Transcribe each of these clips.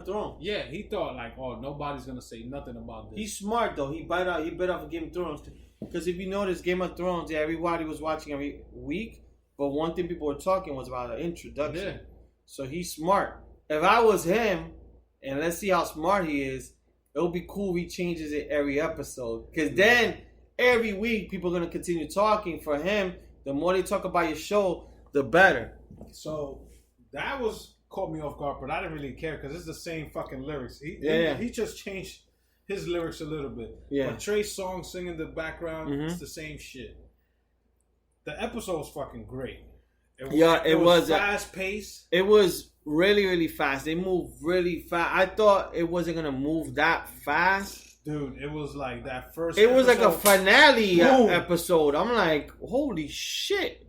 Thrones. Yeah, he thought like, oh, nobody's gonna say nothing about this. He's smart though. He bit off of Game of Thrones. Because if you notice, Game of Thrones, yeah, everybody was watching every week. But one thing people were talking was about an introduction. Yeah. So he's smart. If I was him, and let's see how smart he is, it would be cool if he changes it every episode. Because then every week people are gonna continue talking. For him, the more they talk about your show, the better. So that caught me off guard, but I didn't really care because it's the same fucking lyrics. He just changed his lyrics a little bit. Yeah. But Trey's song singing in the background, it's the same shit. The episode was fucking great. It was fast paced. It was really, really fast. They moved really fast. I thought it wasn't gonna move that fast. Dude, it was like that first It was episode, like a finale episode. I'm like, holy shit.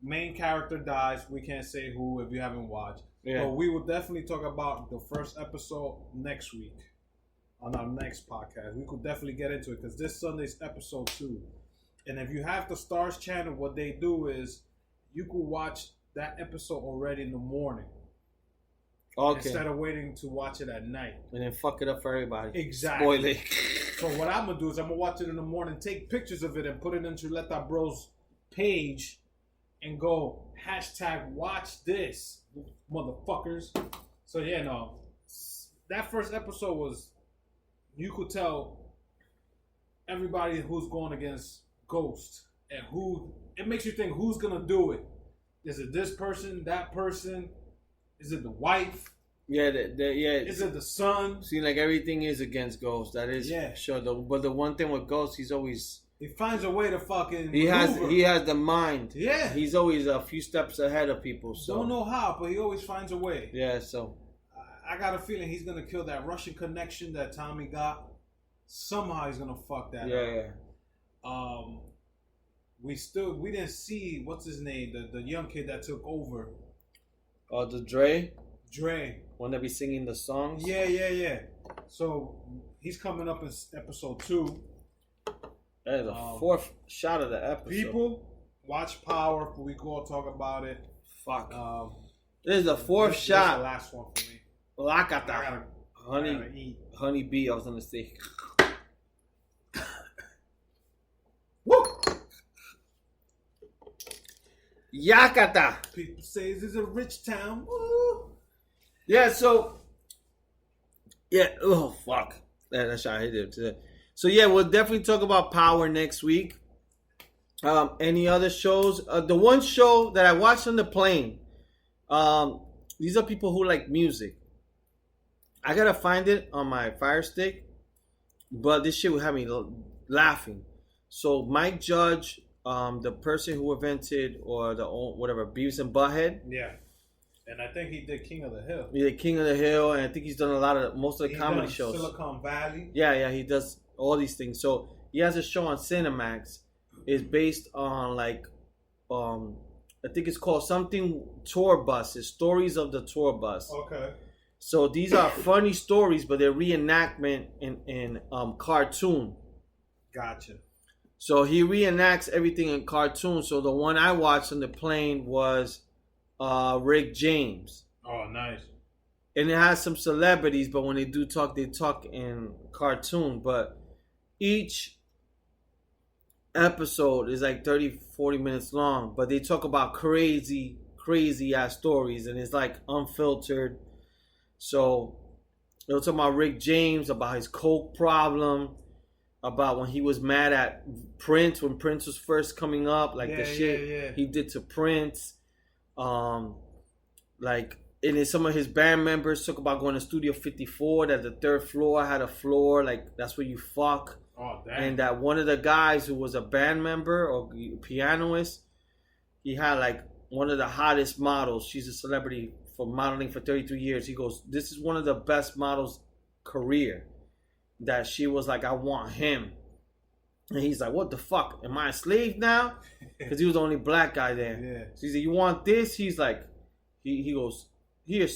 Main character dies. We can't say who if you haven't watched. Yeah. But we will definitely talk about the first episode next week on our next podcast. We could definitely get into it because this Sunday's episode 2. And if you have the Stars channel, what they do is you could watch that episode already in the morning. Okay. Instead of waiting to watch it at night. And then fuck it up for everybody. Exactly. Spoil it. So what I'm going to do is I'm going to watch it in the morning, take pictures of it, and put it in Chuleta Bros page and go #watch this, motherfuckers. So yeah, no. That first episode was, you could tell everybody who's going against Ghost and who, it makes you think who's going to do it. Is it this person, that person? Is it the wife? Yeah, Is it the son? See, like everything is against Ghost. That is sure. But the one thing with Ghost, he finds a way to fucking He has the mind. Yeah. He's always a few steps ahead of people. So don't know how, but he always finds a way. Yeah, so I got a feeling he's gonna kill that Russian connection that Tommy got. Somehow he's gonna fuck that up. Yeah. We didn't see what's his name, the young kid that took over. The Dre, one that be singing the songs. Yeah. So he's coming up in episode 2. That is a fourth shot of the episode. People, watch Power. We go talk about it. Fuck. This is the fourth shot. This is the last one for me. Well, I got that. Honey bee, I was gonna say. Woo! Yakata. People say this is a rich town. Woo! Yeah, so oh fuck. That's how I hit it today. So yeah, we'll definitely talk about Power next week. Any other shows? The one show that I watched on the plane. These are people who like music. I gotta find it on my Fire Stick, but this shit would have me laughing. So Mike Judge, the person who invented Beavis and Butthead. Yeah. And I think he did King of the Hill. He did King of the Hill, and I think he's done most of the comedy shows. Silicon Valley. Yeah, he does all these things. So he has a show on Cinemax. It's based on I think it's called something Tour Bus. It's stories of the tour bus. Okay. So these are funny stories, but they're reenactment in cartoon. Gotcha. So he reenacts everything in cartoon. So the one I watched on the plane was Rick James. Oh, nice. And it has some celebrities, but when they talk in cartoon. But each episode is like 30, 40 minutes long. But they talk about crazy ass stories. And it's like unfiltered. So they'll talk about Rick James, about his coke problem, about when he was mad at Prince, when Prince was first coming up, like the shit he did to Prince. And then some of his band members talk about going to Studio 54, that the third floor had a floor, like that's where you fuck. Oh, damn. And that one of the guys who was a band member or pianist, he had like one of the hottest models. She's a celebrity for modeling for 33 years. He goes, this is one of the best models' career. That she was like, I want him. And he's like, what the fuck? Am I a slave now? Because he was the only black guy there. Yeah. So he said, you want this? He's like, he goes, here,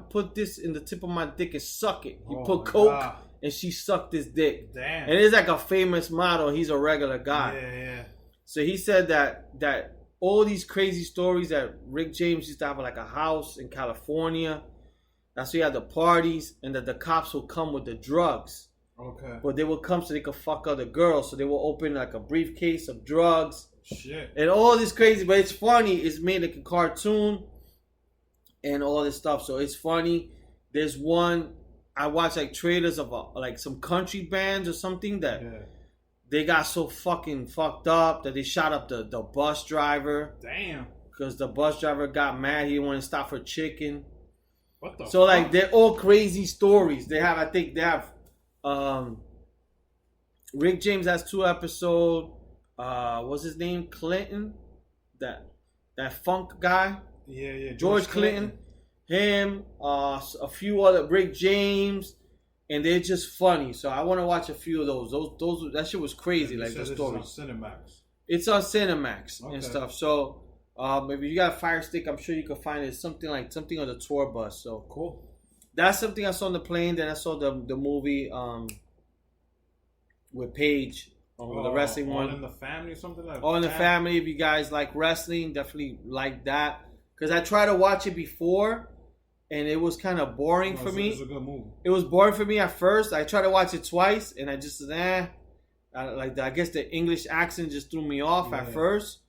put this in the tip of my dick and suck it. He put coke and she sucked his dick. Damn. And it's like a famous model. He's a regular guy. Yeah. So he said that all these crazy stories that Rick James used to have like a house in California. That's why you have the parties, and that the cops will come with the drugs. Okay. But they will come so they could fuck other girls. So they will open like a briefcase of drugs. Shit. And all this crazy, but it's funny. It's made like a cartoon and all this stuff. So it's funny. There's one, I watch like trailers of like some country bands or something that they got so fucking fucked up that they shot up the bus driver. Damn. Because the bus driver got mad. He didn't want to stop for chicken. What the So fuck? like they're all crazy stories. They have, I think they have Rick James has 2 episodes. What's his name? Clinton? That funk guy? Yeah. George Clinton. Him, a few other, Rick James, and they're just funny. So I want to watch a few of those. Those that shit was crazy, like the stories. It's on Cinemax. It's on Cinemax Okay. and stuff. So if you got a Fire Stick, I'm sure you can find it. Something on the tour bus. So Cool. that's something I saw on the plane. Then I saw the movie with Paige, the wrestling one. All in the Family or something like that. All in the Family. If you guys like wrestling, definitely like that. Because I tried to watch it before, and it was kind of boring for me. It was a good movie. It was boring for me at first. I tried to watch it twice, and I just I guess the English accent just threw me off at first.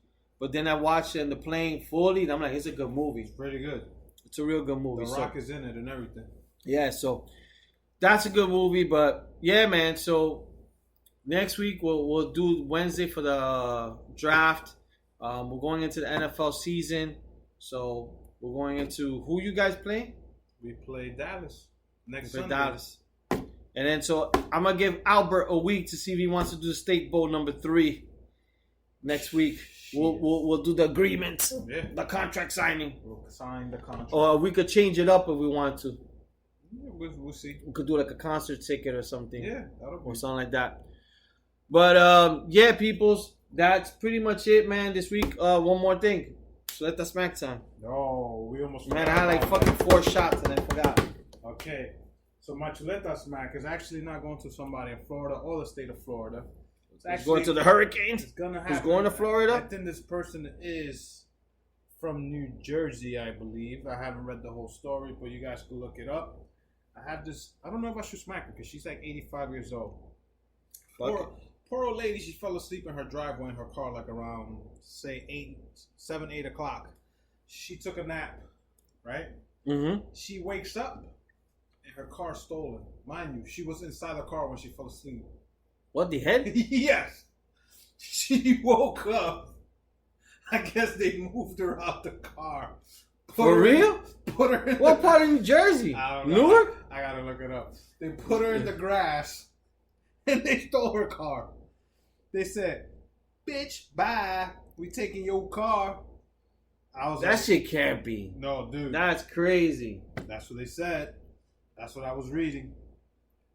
But then I watched it in the plane fully, and I'm like, it's a good movie. It's pretty good. It's a real good movie. The Rock is in it and everything. Yeah, so that's a good movie. But yeah, man. So next week we'll do Wednesday for the draft. We're going into the NFL season, so we're going into who you guys play. We play Dallas next Sunday. Dallas. And then so I'm gonna give Albert a week to see if he wants to do the State Bowl number 3 next week. We'll do the agreement, the contract signing. We'll sign the contract. Or we could change it up if we want to. Yeah, we'll see. We could do like a concert ticket or something. Yeah, that'll be. Or something like that. But yeah, peoples, that's pretty much it, man. This week, one more thing. Chuleta Smack time. No, we almost. Man, I had like fucking 4 shots and I forgot. Okay, so my Chuleta Smack is actually not going to somebody in Florida or the state of Florida. It's going to the Hurricanes. It's gonna happen. He's going to Florida. I think this person is from New Jersey, I believe. I haven't read the whole story, but you guys can look it up. I have this. I don't know if I should smack her because she's like 85 years old. Poor old lady. She fell asleep in her driveway in her car, like around say 8 o'clock. She took a nap, right? Mm-hmm. She wakes up and her car's stolen. Mind you, she was inside the car when she fell asleep. What the hell? Yes. She woke up. I guess they moved her out the car. For real? Put her in what part of New Jersey? I don't know. Newark? I gotta look it up. They put her in the grass and they stole her car. They said, "Bitch, bye. We taking your car." I was that shit can't be. No, dude. That's crazy. That's what they said. That's what I was reading.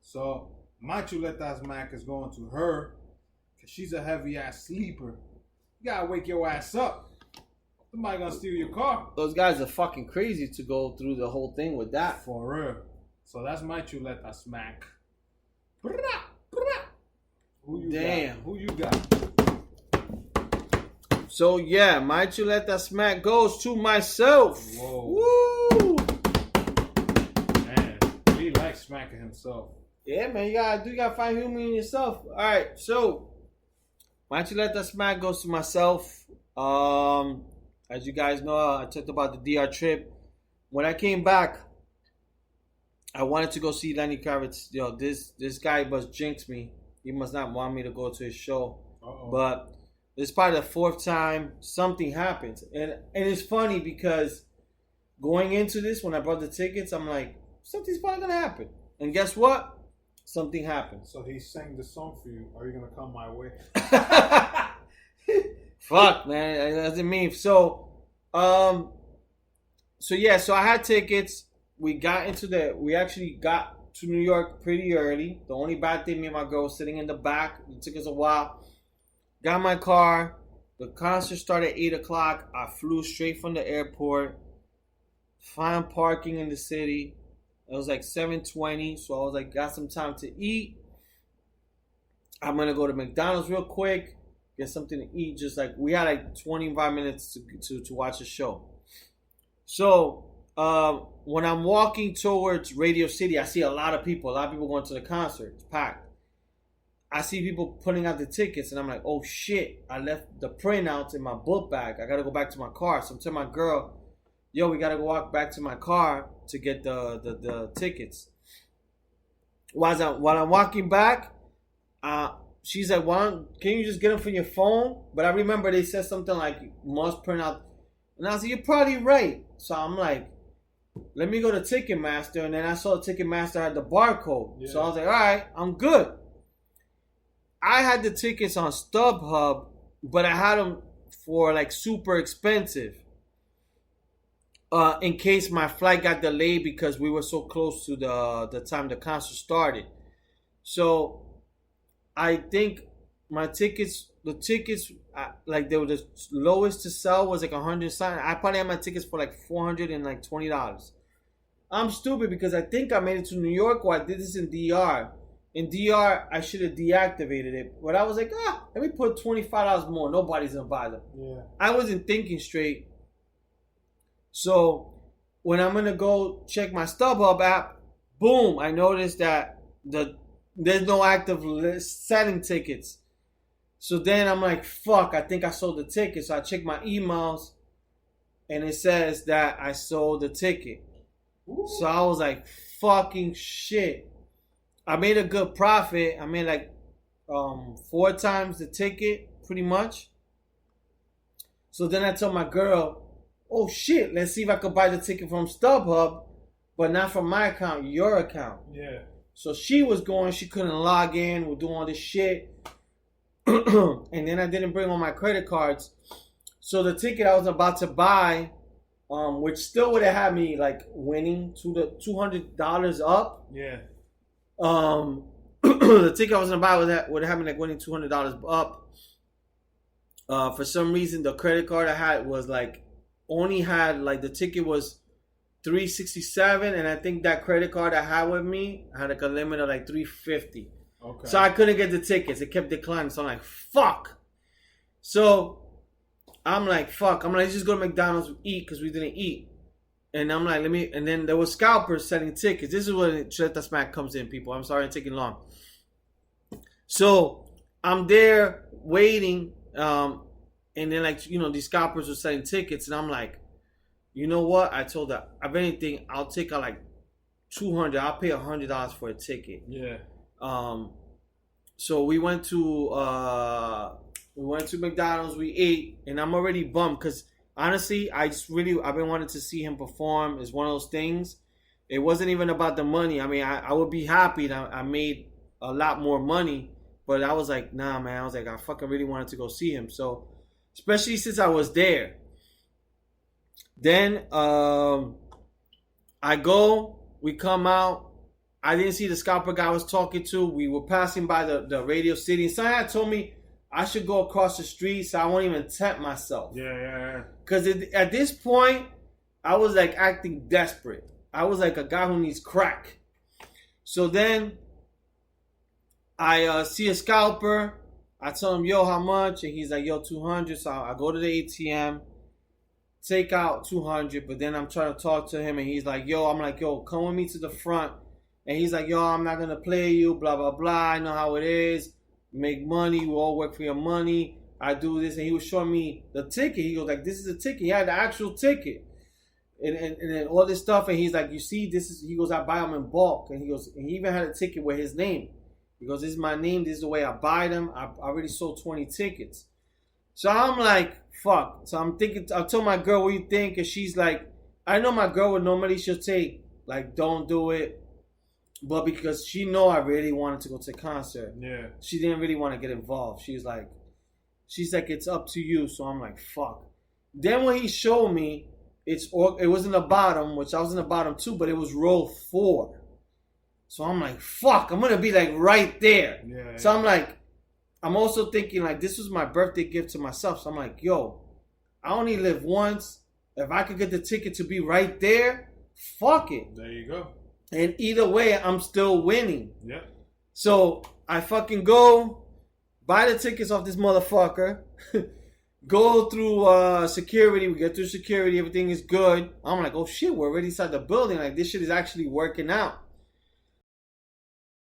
So my Chuleta Smack is going to her because she's a heavy ass sleeper. You gotta wake your ass up. Somebody gonna steal your car. Those guys are fucking crazy to go through the whole thing with that. For real. So that's my Chuleta Smack. Who you Damn. got? Who you got? So yeah, my Chuleta Smack goes to myself. Whoa. Woo! Man, he likes smacking himself. Yeah, man, you gotta find humor in yourself. All right, so my Chuleta Smack goes to myself. As you guys know, I talked about the DR trip. When I came back, I wanted to go see Lenny Kravitz. Yo, this guy must jinx me. He must not want me to go to his show. But this is probably the 4th time something happens. And it's funny because going into this, when I bought the tickets, I'm like, something's probably going to happen. And guess what? Something happened. So he sang the song for you. Are you going to come my way? Fuck, man. That doesn't mean. So yeah, so I had tickets. We actually got to New York pretty early. The only bad thing, me and my girl was sitting in the back. It took us a while. Got my car. The concert started at 8 o'clock. I flew straight from the airport. Found parking in the city. It was like 7:20. So I was like, got some time to eat. I'm going to go to McDonald's real quick. Get something to eat. Just like, we had like 25 minutes to watch the show. So when I'm walking towards Radio City, I see a lot of people. A lot of people going to the concert. It's packed. I see people putting out the tickets, and I'm like, oh shit! I left the printouts in my book bag. I gotta go back to my car. So I'm telling my girl, yo, we gotta go walk back to my car to get the tickets. While I'm walking back, she's like, can you just get them from your phone? But I remember they said something like, you must print out. And I was like, you're probably right. So I'm like, let me go to Ticketmaster. And then I saw Ticketmaster had the barcode. Yeah. So I was like, all right, I'm good. I had the tickets on StubHub, but I had them for like super expensive. In case my flight got delayed because we were so close to the time the concert started. So I think the tickets, like they were the lowest to sell was like 100 something. I probably had my tickets for like $420. I'm stupid because I think I made it to New York or I did this in DR. In DR, I should have deactivated it. But I was like, let me put $25 more. Nobody's going to buy them. Yeah. I wasn't thinking straight. So when I'm going to go check my StubHub app, boom, I noticed that there's no active selling tickets. So then I'm like, fuck, I think I sold the ticket. So I check my emails and it says that I sold the ticket. Ooh. So I was like, fucking shit. I made a good profit. I made like 4 times the ticket, pretty much. So then I told my girl, oh shit, let's see if I could buy the ticket from StubHub, but not from my account, your account. Yeah. So she was going, she couldn't log in, we're doing all this shit. And then I didn't bring all my credit cards. So the ticket I was about to buy, which still would have had me like winning to the $200 up. Yeah. The ticket I was gonna buy would have me like winning $200 up. For some reason, the credit card I had was like only had like the ticket was $367, and I think that credit card I had with me had like a limit of like $350. Okay. So I couldn't get the tickets. It kept declining. So I'm like, fuck. So I'm like, fuck. I'm like, let's just go to McDonald's and eat because we didn't eat. And I'm like, and then there was scalpers selling tickets. This is when Chuleta Smack comes in, people. I'm sorry it's taking long. So I'm there waiting. And then like, these scalpers were selling tickets. And I'm like, you know what? I told her, if anything, I'll take out like $200. I'll pay $100 for a ticket. Yeah. So we went to McDonald's. We ate, and I'm already bummed because honestly, I've been wanting to see him perform. It's one of those things. It wasn't even about the money. I mean, I would be happy that I made a lot more money, but I was like, nah, man. I was like, I fucking really wanted to go see him. So, especially since I was there. Then I go, we come out. I didn't see the scalper guy I was talking to. We were passing by the Radio City. And someone told me I should go across the street so I won't even tempt myself. Yeah. Because at this point, I was like acting desperate. I was like a guy who needs crack. So then I see a scalper. I tell him, yo, how much? And he's like, yo, 200. So I go to the ATM, take out 200. But then I'm trying to talk to him. And he's like, yo, I'm like, yo, come with me to the front. And he's like, yo, I'm not going to play you, blah, blah, blah. I know how it is. Make money. We all work for your money. I do this. And he was showing me the ticket. He goes like, this is a ticket. He had the actual ticket. And then all this stuff. And he's like, you see, he goes, I buy them in bulk. And he goes, and he even had a ticket with his name. He goes, this is my name. This is the way I buy them. I already sold 20 tickets. So I'm like, fuck. So I'm thinking, I told my girl, what do you think? And she's like, I know my girl would normally, she'll take, like, don't do it. But because she know I really wanted to go to the concert. Yeah. She didn't really want to get involved. She's like, it's up to you. So I'm like, fuck. Then when he showed me, it was in the bottom, which I was in the bottom too, but it was row 4. So I'm like, fuck, I'm going to be like right there. Yeah, so I'm like, I'm also thinking like, this was my birthday gift to myself. So I'm like, yo, I only live once. If I could get the ticket to be right there, fuck it. There you go. And either way, I'm still winning. Yeah. So I fucking go buy the tickets off this motherfucker. Go through security. We get through security. Everything is good. I'm like, oh shit, we're already inside the building. Like, this shit is actually working out.